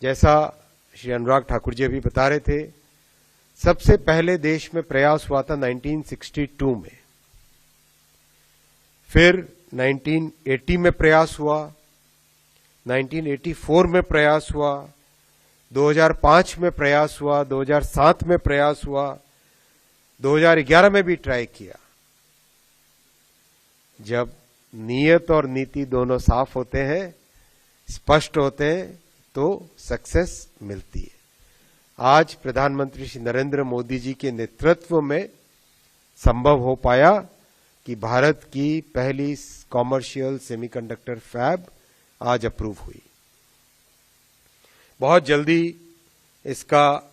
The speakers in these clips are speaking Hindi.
जैसा श्री अनुराग ठाकुर जी अभी बता रहे थे, सबसे पहले देश में प्रयास हुआ था 1962 में, फिर 1980 में प्रयास हुआ, 1984 में प्रयास हुआ, 2005 में प्रयास हुआ, 2007 में प्रयास हुआ, 2011 में भी ट्राई किया। जब नीयत और नीति दोनों साफ होते हैं, स्पष्ट होते हैं, तो सक्सेस मिलती है। आज प्रधानमंत्री श्री नरेंद्र मोदी जी के नेतृत्व में संभव हो पाया कि भारत की पहली कॉमर्शियल सेमीकंडक्टर फैब आज अप्रूव हुई। बहुत जल्दी इसका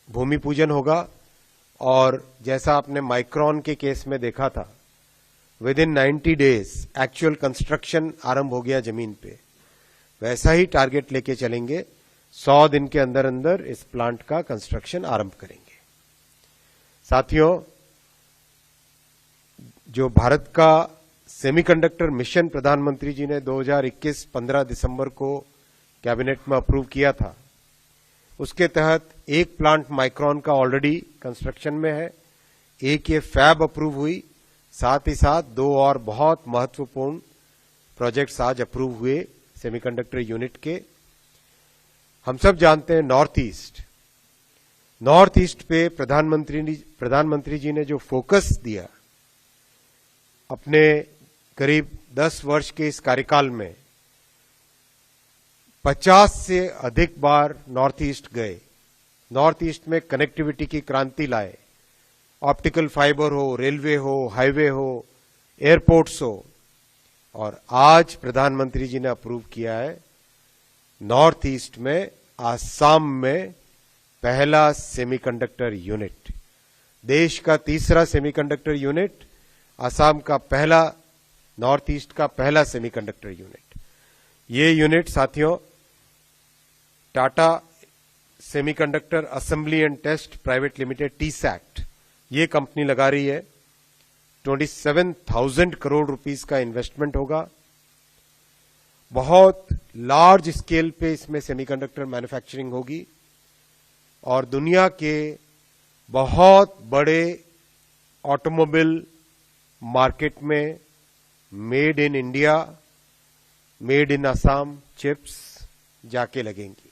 भूमि पूजन होगा और जैसा आपने माइक्रॉन के केस में देखा था, with in 90 days actual construction आरंभ हो गया जमीन पे, वैसा ही टारगेट लेके चलेंगे। 100 दिन के अंदर अंदर इस प्लांट का कंस्ट्रक्शन आरंभ करेंगे। साथियों, जो भारत का सेमीकंडक्टर मिशन प्रधानमंत्री जी ने 2021 15 दिसंबर को कैबिनेट में अप्रूव किया था, उसके तहत एक प्लांट माइक्रॉन का ऑलरेडी कंस्ट्रक्शन में है, एक ये फैब अप्रूव हुई, साथ ही साथ 2 और बहुत महत्वपूर्ण प्रोजेक्ट्स आज अप्रूव हुए सेमीकंडक्टर यूनिट के। हम सब जानते हैं नॉर्थ ईस्ट पे प्रधानमंत्री जी ने जो फोकस दिया अपने करीब 10 वर्ष के इस कार्यकाल में, 50 से अधिक बार नॉर्थ ईस्ट गए, नॉर्थ ईस्ट में कनेक्टिविटी की क्रांति लाए, ऑप्टिकल फाइबर हो, रेलवे हो, हाईवे हो, एयरपोर्ट्स हो, और आज प्रधानमंत्री जी ने अप्रूव किया है नॉर्थ ईस्ट में आसाम में पहला सेमीकंडक्टर यूनिट, देश का तीसरा सेमीकंडक्टर यूनिट, आसाम का पहला, नॉर्थ ईस्ट का पहला सेमीकंडक्टर यूनिट। ये यूनिट साथियों Tata semiconductor assembly and test private limited TSAT ये कंपनी लगा रही है। 27,000 करोड़ रुपीस का इन्वेस्टमेंट होगा। बहुत लार्ज स्केल पे इसमें सेमीकंडक्टर मैन्युफैक्चरिंग होगी और दुनिया के बहुत बड़े ऑटोमोबाइल मार्केट में made in India, made in Assam chips जाके लगेंगी।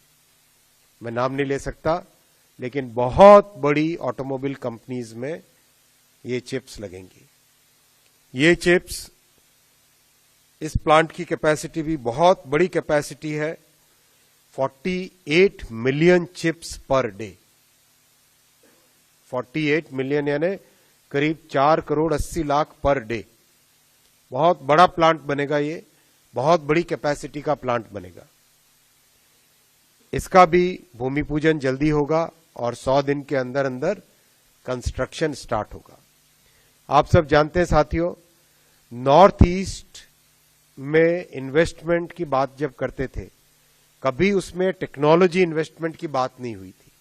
मैं नाम नहीं ले सकता, लेकिन बहुत बड़ी ऑटोमोबाइल कंपनीज में ये चिप्स लगेंगी। ये चिप्स, इस प्लांट की कैपेसिटी भी बहुत बड़ी कैपेसिटी है, 48 million chips per day. 48 million यानी करीब 4 करोड़ 80 लाख पर डे। बहुत बड़ा प्लांट बनेगा, ये बहुत बड़ी कैपेसिटी का प्लांट बनेगा। इसका भी भूमि पूजन जल्दी होगा और 100 दिन के अंदर अंदर कंस्ट्रक्शन स्टार्ट होगा। आप सब जानते हैं साथियों, नॉर्थ ईस्ट में इन्वेस्टमेंट की बात जब करते थे, कभी उसमें टेक्नोलॉजी इन्वेस्टमेंट की बात नहीं हुई थी।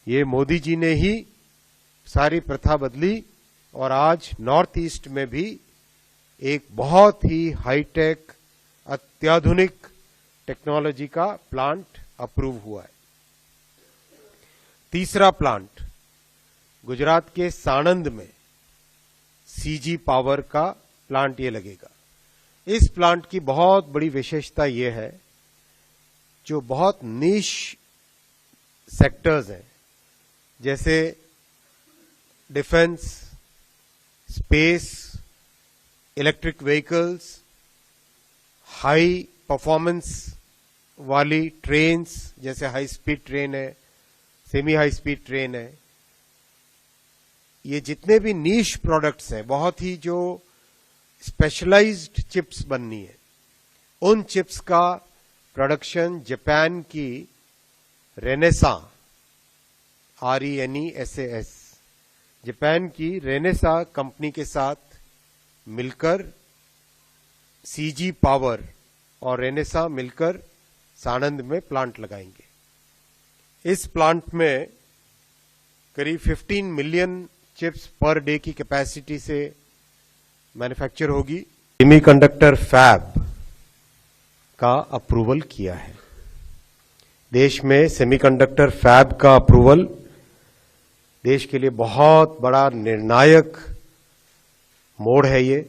ये मोदी जी ने ही सारी प्रथा बदली और आज नॉर्थ ईस्ट में भी एक बहुत ही हाईटेक, अत्याधुनिक टेक्नोलॉजी का प्लांट अप्रूव हुआ है। तीसरा प्लांट गुजरात के साणंद में CG पावर का प्लांट ये लगेगा। इस प्लांट की बहुत बड़ी विशेषता ये है, जो बहुत नीश सेक्टर्स हैं, जैसे defence, space, electric vehicles, high performance वाली ट्रेन्स, जैसे हाई स्पीड ट्रेन है, सेमी हाई स्पीड ट्रेन है, ये जितने भी नीश प्रोडक्ट्स हैं, बहुत ही जो स्पेशलाइज्ड चिप्स बननी है, उन चिप्स का प्रोडक्शन जापान की रेनेसा, RENESAS, जापान की रेनेसा कंपनी के साथ मिलकर CG पावर और रेनेसा मिलकर साणंद में प्लांट लगाएंगे। इस प्लांट में करीब 15 मिलियन चिप्स पर डे की कैपेसिटी से मैन्युफैक्चर होगी। सेमीकंडक्टर फैब का अप्रूवल किया है। देश में सेमीकंडक्टर फैब का अप्रूवल देश के लिए बहुत बड़ा निर्णायक मोड़ है ये,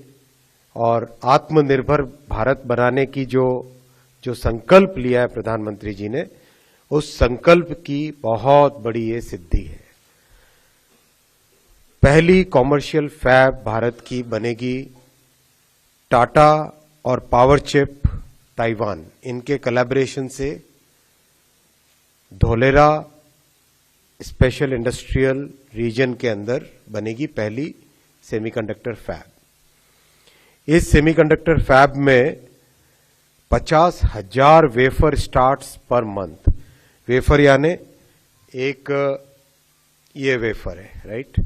और आत्मनिर्भर भारत बनाने की जो संकल्प लिया है प्रधानमंत्री जी ने, उस संकल्प की बहुत बड़ी ये सिद्धि है। पहली कॉमर्शियल फैब भारत की बनेगी टाटा और पावर चिप ताइवान, इनके कोलैबोरेशन से धोलेरा स्पेशल इंडस्ट्रियल रीजन के अंदर बनेगी पहली सेमीकंडक्टर फैब। इस सेमीकंडक्टर फैब में 50,000 wafer starts per month. Wafer यानी एक ये वेफर है, राइट?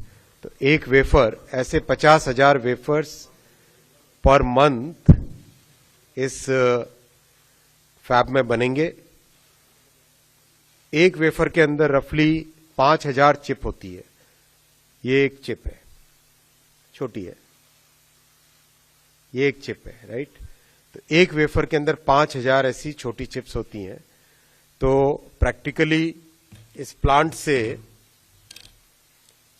तो एक वेफर, ऐसे 50,000 वेफर्स पर मंथ इस फैब में बनेंगे। एक वेफर के अंदर रफली 5,000 चिप होती है। ये एक चिप है, छोटी है, ये एक चिप है, राइट? तो एक वेफर के अंदर 5,000 ऐसी छोटी चिप्स होती हैं। तो प्रैक्टिकली इस प्लांट से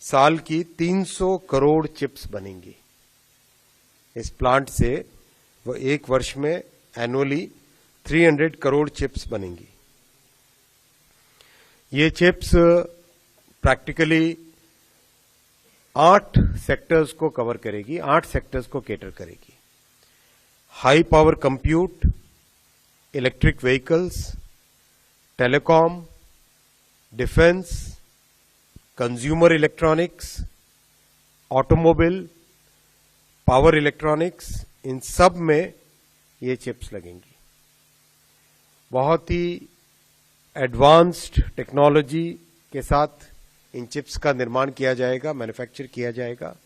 साल की 300 करोड़ चिप्स बनेंगी। इस प्लांट से वो एक वर्ष में एनुअली 300 करोड़ चिप्स बनेंगी। ये चिप्स प्रैक्टिकली 8 सेक्टर्स को कवर करेगी, 8 सेक्टर्स को केटर करेगी। High power compute, electric vehicles, telecom, defence, consumer electronics, automobile, power electronics, इन सब में ये चिप्स लगेंगी। बहुत ही एडवांस्ड टेक्नोलॉजी के साथ इन चिप्स का निर्माण किया जाएगा, मैन्युफैक्चर किया जाएगा।